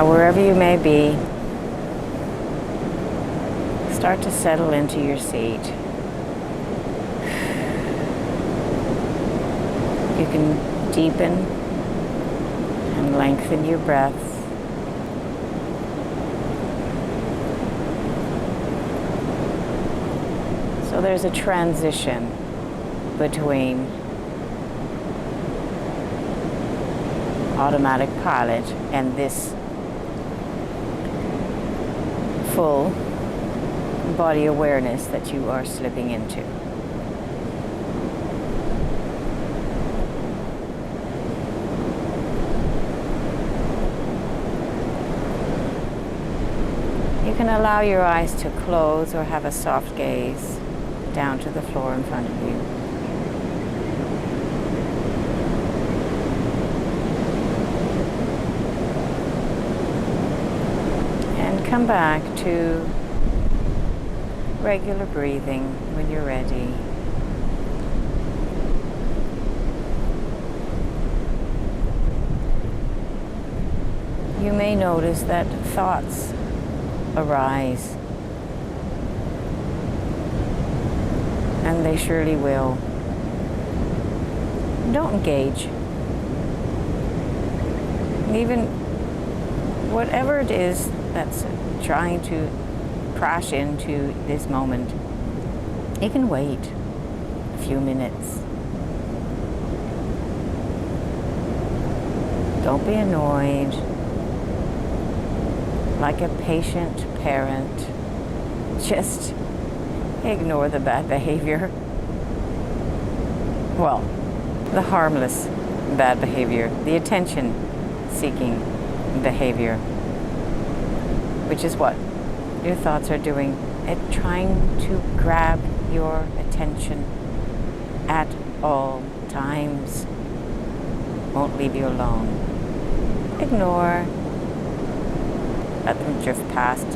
Now, wherever you may be, start to settle into your seat. You can deepen and lengthen your breath. So there's a transition between automatic pilot and this full body awareness that you are slipping into. You can allow your eyes to close or have a soft gaze down to the floor in front of you. And come back to regular breathing when you're ready. You may notice that thoughts arise, and they surely will. Don't engage. Even whatever it is that's trying to crash into this moment, it can wait a few minutes. Don't be annoyed. Like a patient parent, just ignore the bad behavior. Well, the harmless bad behavior, the attention-seeking behavior, which is what your thoughts are doing, at trying to grab your attention at all times. Won't leave you alone. Ignore. Let them drift past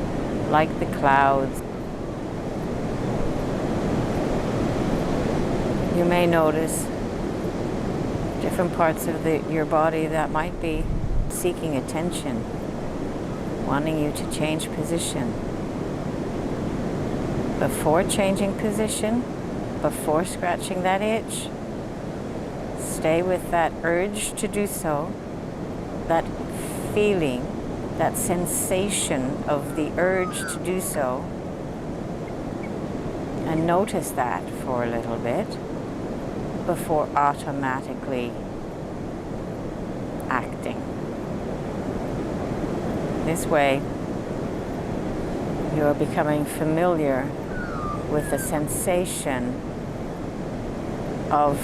like the clouds. You may notice different parts of your body that might be seeking attention, wanting you to change position. Before changing position, before scratching that itch, stay with that urge to do so, that feeling, that sensation of the urge to do so, and notice that for a little bit before automatically acting. This way, you're becoming familiar with the sensation of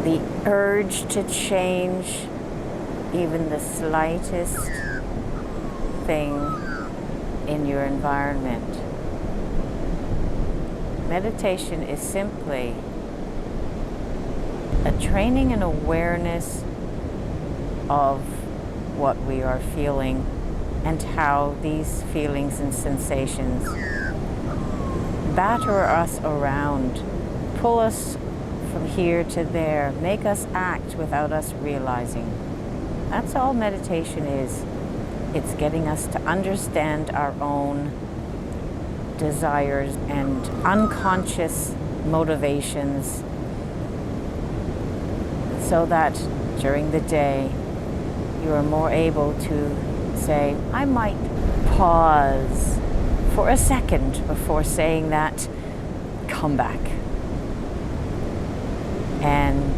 the urge to change even the slightest thing in your environment. Meditation is simply a training and awareness of what we are feeling and how these feelings and sensations batter us around, pull us from here to there, make us act without us realizing. That's all meditation is. It's getting us to understand our own desires and unconscious motivations so that during the day you are more able to say, I might pause for a second before saying that, come back. And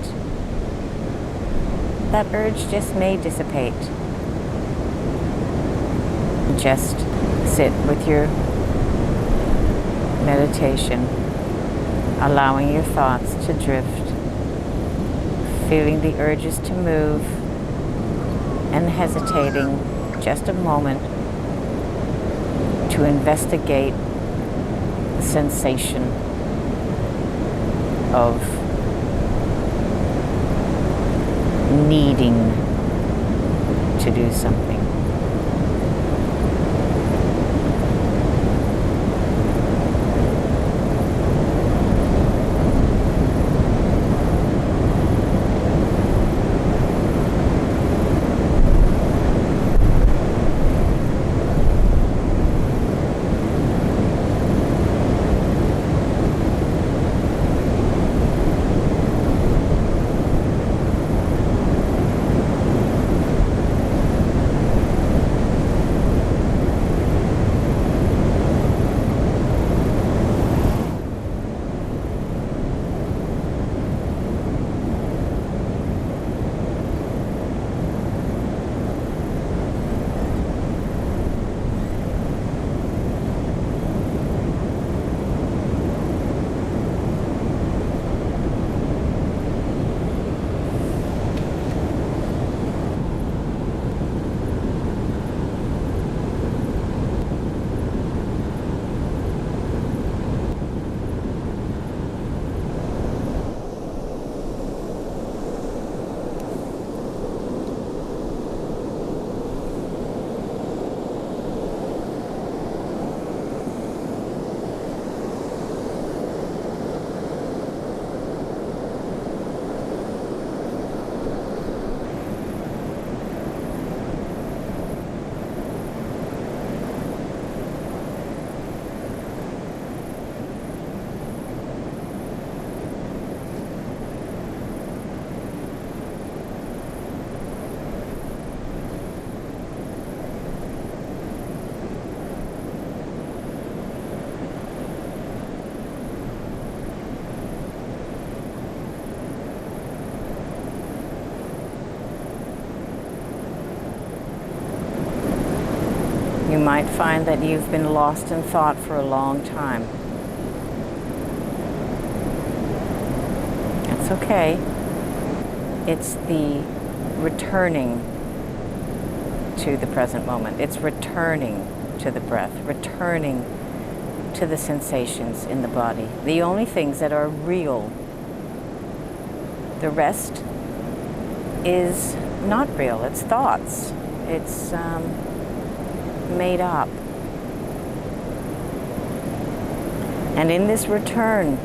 that urge just may dissipate. Just sit with your meditation, allowing your thoughts to drift, feeling the urges to move, and hesitating just a moment to investigate the sensation of needing to do something. You might find that you've been lost in thought for a long time. That's okay. It's the returning to the present moment. It's returning to the breath, returning to the sensations in the body. The only things that are real. The rest is not real. It's thoughts. It's made up. And in this return,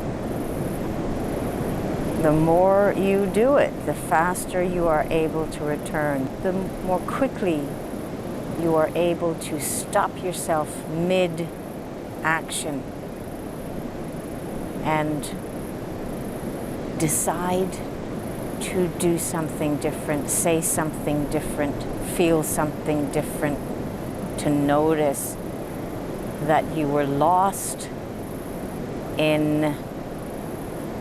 the more you do it, the faster you are able to return, the more quickly you are able to stop yourself mid-action and decide to do something different, say something different, feel something different, to notice that you were lost in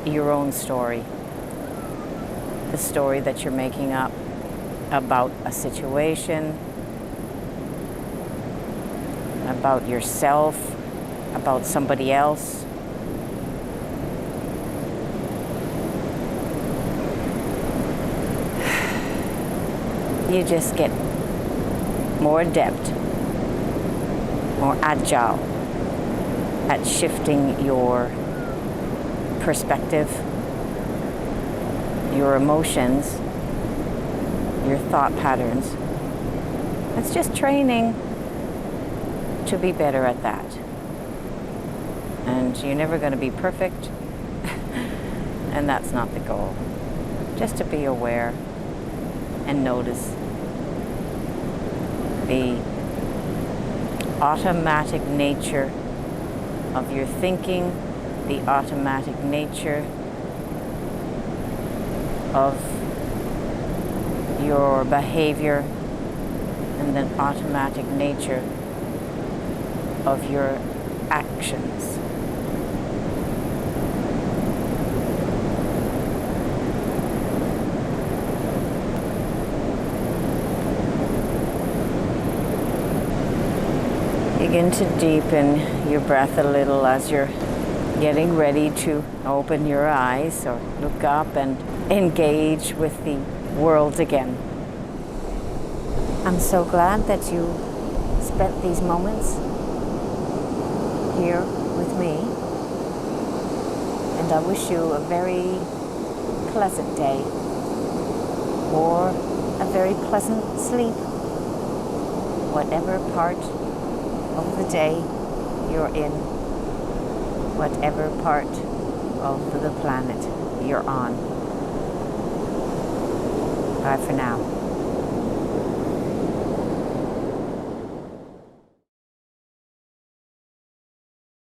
your own story, the story that you're making up about a situation, about yourself, about somebody else. You just get more adept, more agile at shifting your perspective, your emotions, your thought patterns. It's just training to be better at that. And you're never going to be perfect, and that's not the goal. Just to be aware and notice the automatic nature of your thinking, the automatic nature of your behavior, and the automatic nature of your actions. Begin to deepen your breath a little as you're getting ready to open your eyes or look up and engage with the world again. I'm so glad that you spent these moments here with me, and I wish you a very pleasant day or a very pleasant sleep, whatever part of the day you're in, whatever part of the planet you're on. Bye for now.